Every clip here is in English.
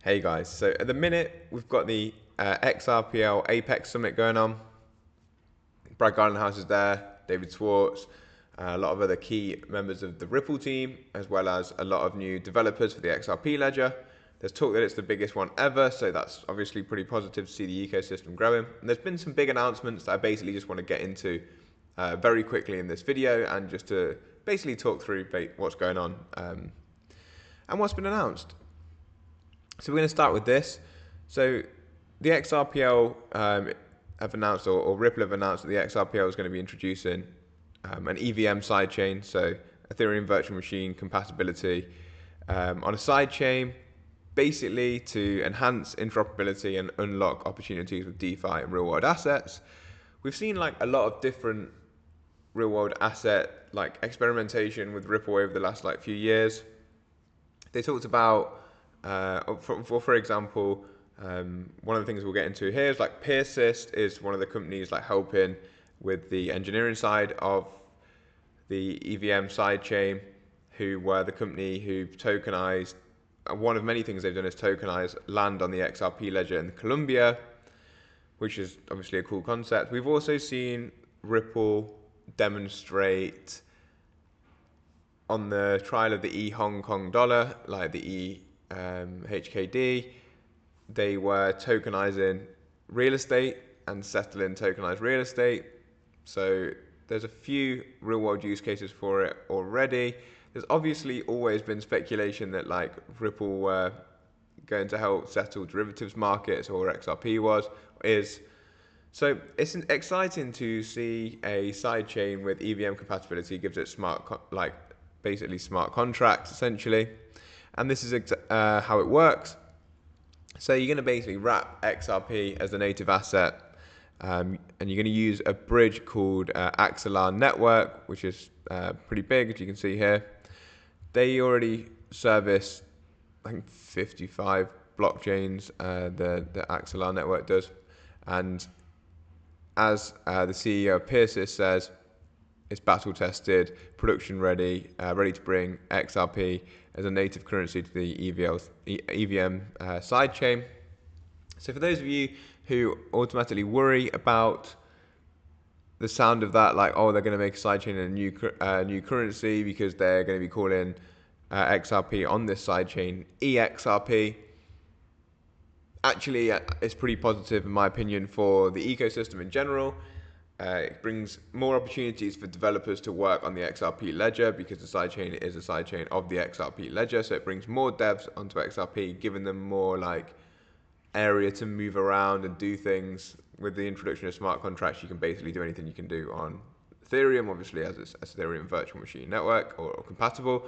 Hey guys, so at the minute we've got the XRPL Apex Summit going on. Brad Gardenhouse is there, David Swartz, a lot of other key members of the Ripple team, as well as a lot of new developers for the XRP ledger. There's talk that it's the biggest one ever, so that's obviously pretty positive to see the ecosystem growing. And there's been some big announcements that I basically just want to get into very quickly in this video, and just to basically talk through what's going on and what's been announced. So we're going to start with this. So the XRPL have announced, or Ripple have announced, that the XRPL is going to be introducing an EVM sidechain, so Ethereum virtual machine compatibility on a sidechain, basically to enhance interoperability and unlock opportunities with DeFi and real world assets. We've seen like a lot of different real world asset like experimentation with Ripple over the last like few years. They talked about for example, one of the things we'll get into here is like Persist is one of the companies like helping with the engineering side of the EVM sidechain, who were the company who tokenized, one of many things they've done is tokenize land on the XRP ledger in Colombia, which is obviously a cool concept. We've also seen Ripple demonstrate on the trial of the e-Hong Kong dollar, like the HKD, they were tokenizing real estate and settling tokenized real estate. So there's a few real world use cases for it already. There's obviously always been speculation that like Ripple were going to help settle derivatives markets, or XRP is. So it's exciting to see a sidechain with EVM compatibility. Gives it basically smart contracts essentially. And this is how it works. So you're going to basically wrap XRP as the native asset, and you're going to use a bridge called Axelar Network, which is pretty big, as you can see here. They already service, I think, 55 blockchains, the Axelar Network does. And as the CEO of Persist says, it's battle tested, production ready, ready to bring XRP as a native currency to the EVM sidechain. So for those of you who automatically worry about the sound of that, like, oh, they're going to make a sidechain and a new currency because they're going to be calling XRP on this sidechain EXRP. Actually, it's pretty positive in my opinion for the ecosystem in general. It brings more opportunities for developers to work on the XRP ledger, because the sidechain is a sidechain of the XRP ledger. So it brings more devs onto XRP, giving them more like area to move around and do things. With the introduction of smart contracts, you can basically do anything you can do on Ethereum, obviously as it's Ethereum virtual machine network or compatible.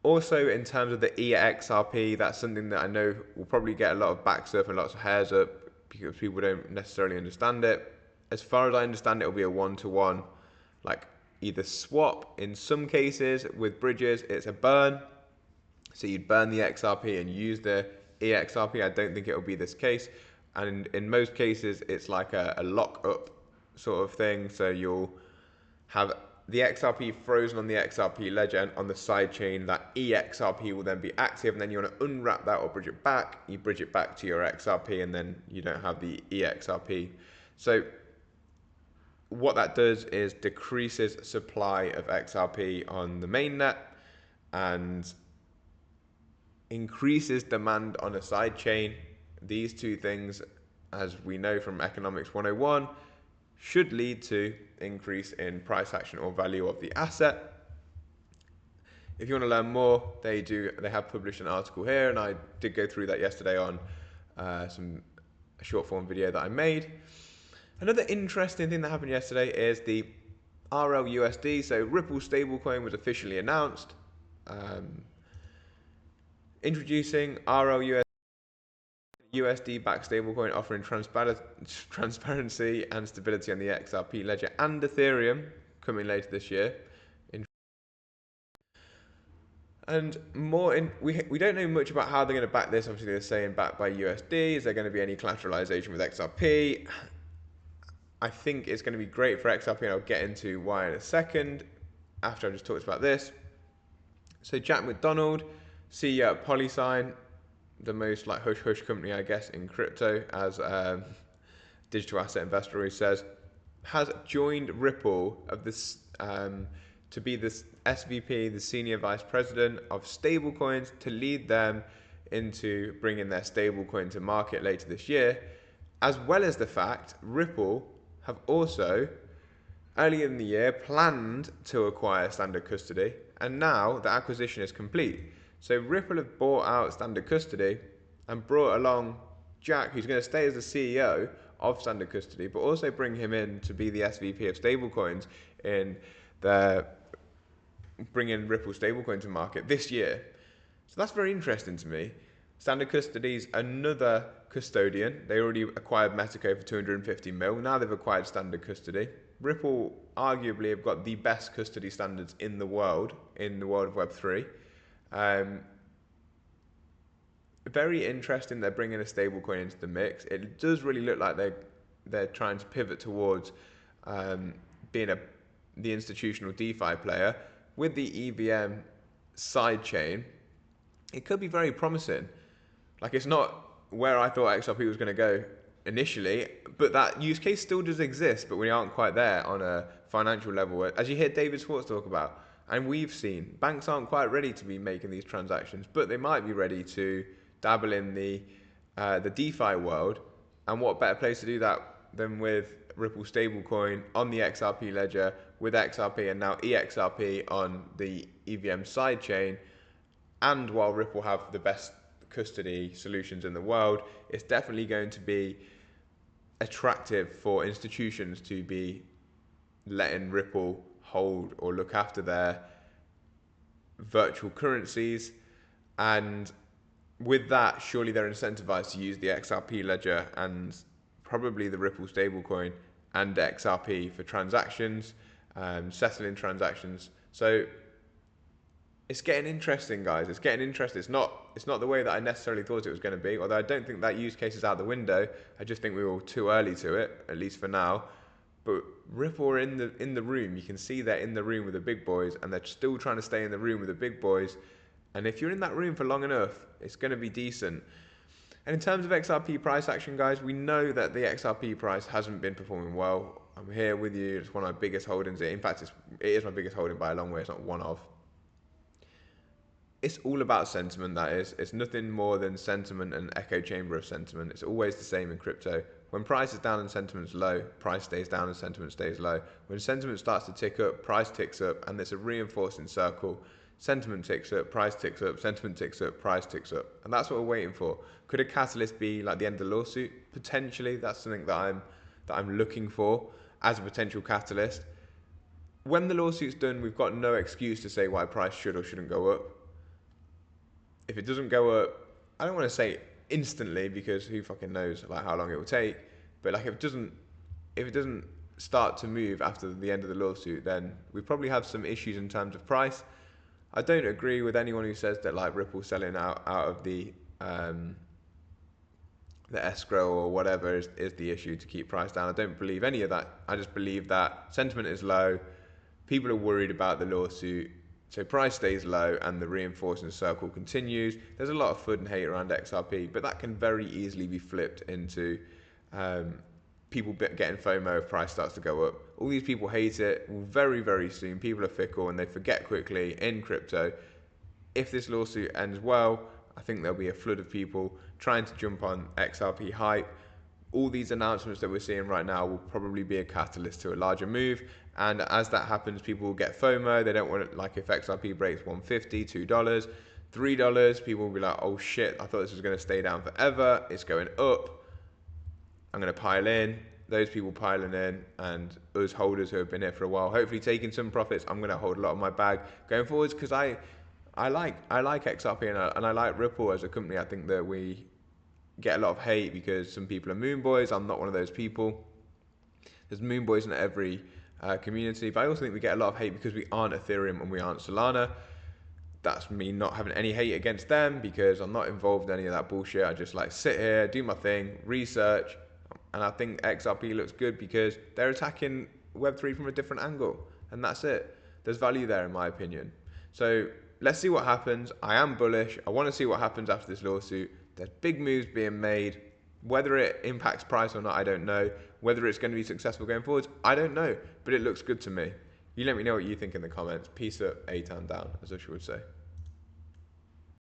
Also, in terms of the EXRP, that's something that I know will probably get a lot of backsurf and lots of hairs up because people don't necessarily understand it. As far as I understand, it will be a one-to-one, like either swap in some cases. With bridges, it's a burn. So you'd burn the XRP and use the EXRP. I don't think it will be this case. And in most cases, it's like a lock-up sort of thing. So you'll have the XRP frozen on the XRP ledger, and on the sidechain, that EXRP will then be active, and then you want to unwrap that or bridge it back. You bridge it back to your XRP, and then you don't have the EXRP. So what that does is decreases supply of XRP on the mainnet and increases demand on a sidechain. These two things, as we know from Economics 101, should lead to increase in price action or value of the asset. If you want to learn more, they have published an article here, and I did go through that yesterday on a short form video that I made. Another interesting thing that happened yesterday is the RLUSD, so Ripple stablecoin, was officially announced. Introducing RLUSD, USD-backed stablecoin offering transparency and stability on the XRP ledger and Ethereum, coming later this year. And we don't know much about how they're going to back this. Obviously, they're saying backed by USD. Is there going to be any collateralization with XRP? I think it's going to be great for XRP, and I'll get into why in a second, after I've just talked about this. So Jack McDonald, CEO at PolySign, the most like hush hush company, I guess, in crypto, as digital asset investor always says, has joined Ripple of this to be this SVP, the senior vice president of stablecoins, to lead them into bringing their stablecoin to market later this year, as well as the fact Ripple have also earlier in the year planned to acquire Standard Custody, and now the acquisition is complete. So Ripple have bought out Standard Custody and brought along Jack, who's going to stay as the CEO of Standard Custody, but also bring him in to be the SVP of stablecoins in the bringing Ripple stablecoin to market this year. So that's very interesting to me. Standard Custody's another custodian. They already acquired Metaco for 250 mil. Now they've acquired Standard Custody. Ripple arguably have got the best custody standards in the world of Web3. Very interesting. They're bringing a stablecoin into the mix. It does really look like they're trying to pivot towards being the institutional DeFi player with the EVM sidechain. It could be very promising. Like, it's not where I thought XRP was going to go initially, but that use case still does exist, but we aren't quite there on a financial level. As you hear David Schwartz talk about, and we've seen, banks aren't quite ready to be making these transactions, but they might be ready to dabble in the DeFi world. And what better place to do that than with Ripple stablecoin on the XRP ledger, with XRP and now EXRP on the EVM sidechain. And while Ripple have the best custody solutions in the world, it's definitely going to be attractive for institutions to be letting Ripple hold or look after their virtual currencies. And with that, surely they're incentivized to use the XRP ledger and probably the Ripple stablecoin and XRP for transactions, settling transactions. So it's getting interesting, guys. It's getting interesting. It's not the way that I necessarily thought it was going to be, although I don't think that use case is out the window. I just think we were too early to it, at least for now. But Ripple are in the room. You can see they're in the room with the big boys, and they're still trying to stay in the room with the big boys. And if you're in that room for long enough, it's going to be decent. And in terms of XRP price action, guys, we know that the XRP price hasn't been performing well. I'm here with you. It's one of my biggest holdings. In fact, it is my biggest holding by a long way. It's not one of. It's all about sentiment, that is. It's nothing more than sentiment and echo chamber of sentiment. It's always the same in crypto. When price is down and sentiment's low, price stays down and sentiment stays low. When sentiment starts to tick up, price ticks up, and there's a reinforcing circle. Sentiment ticks up, price ticks up, sentiment ticks up, price ticks up. And that's what we're waiting for. Could a catalyst be like the end of the lawsuit? Potentially. That's something that I'm looking for as a potential catalyst. When the lawsuit's done, we've got no excuse to say why price should or shouldn't go up. If it doesn't go up, I don't want to say instantly, because who fucking knows like how long it will take. But like if it doesn't start to move after the end of the lawsuit, then we probably have some issues in terms of price. I don't agree with anyone who says that like Ripple selling out of the escrow or whatever is the issue to keep price down. I don't believe any of that. I just believe that sentiment is low. People are worried about the lawsuit. So price stays low and the reinforcing circle continues. There's a lot of FUD and hate around XRP, but that can very easily be flipped into people getting FOMO if price starts to go up. All these people hate it very, very soon. People are fickle and they forget quickly in crypto. If this lawsuit ends well, I think there'll be a flood of people trying to jump on XRP hype. All these announcements that we're seeing right now will probably be a catalyst to a larger move. And as that happens, people will get FOMO. They don't want it, like if XRP breaks $1.50, $2, $3, people will be like, oh shit, I thought this was going to stay down forever. It's going up. I'm going to pile in. Those people piling in, and us holders who have been here for a while, hopefully taking some profits. I'm going to hold a lot of my bag going forwards, because I like XRP and I like Ripple as a company. I think that we get a lot of hate because some people are moon boys. I'm not one of those people. There's moon boys in every community, but I also think we get a lot of hate because we aren't Ethereum and we aren't Solana. That's me not having any hate against them, because I'm not involved in any of that bullshit. I just like sit here, do my thing, research, and I think XRP looks good because they're attacking Web3 from a different angle, and that's it. There's value there in my opinion. So let's see what happens. I am bullish. I want to see what happens after this lawsuit. There's big moves being made. Whether it impacts price or not, I don't know. Whether it's going to be successful going forwards, I don't know. But it looks good to me. You let me know what you think in the comments. Peace up, A-Town down, as I should say.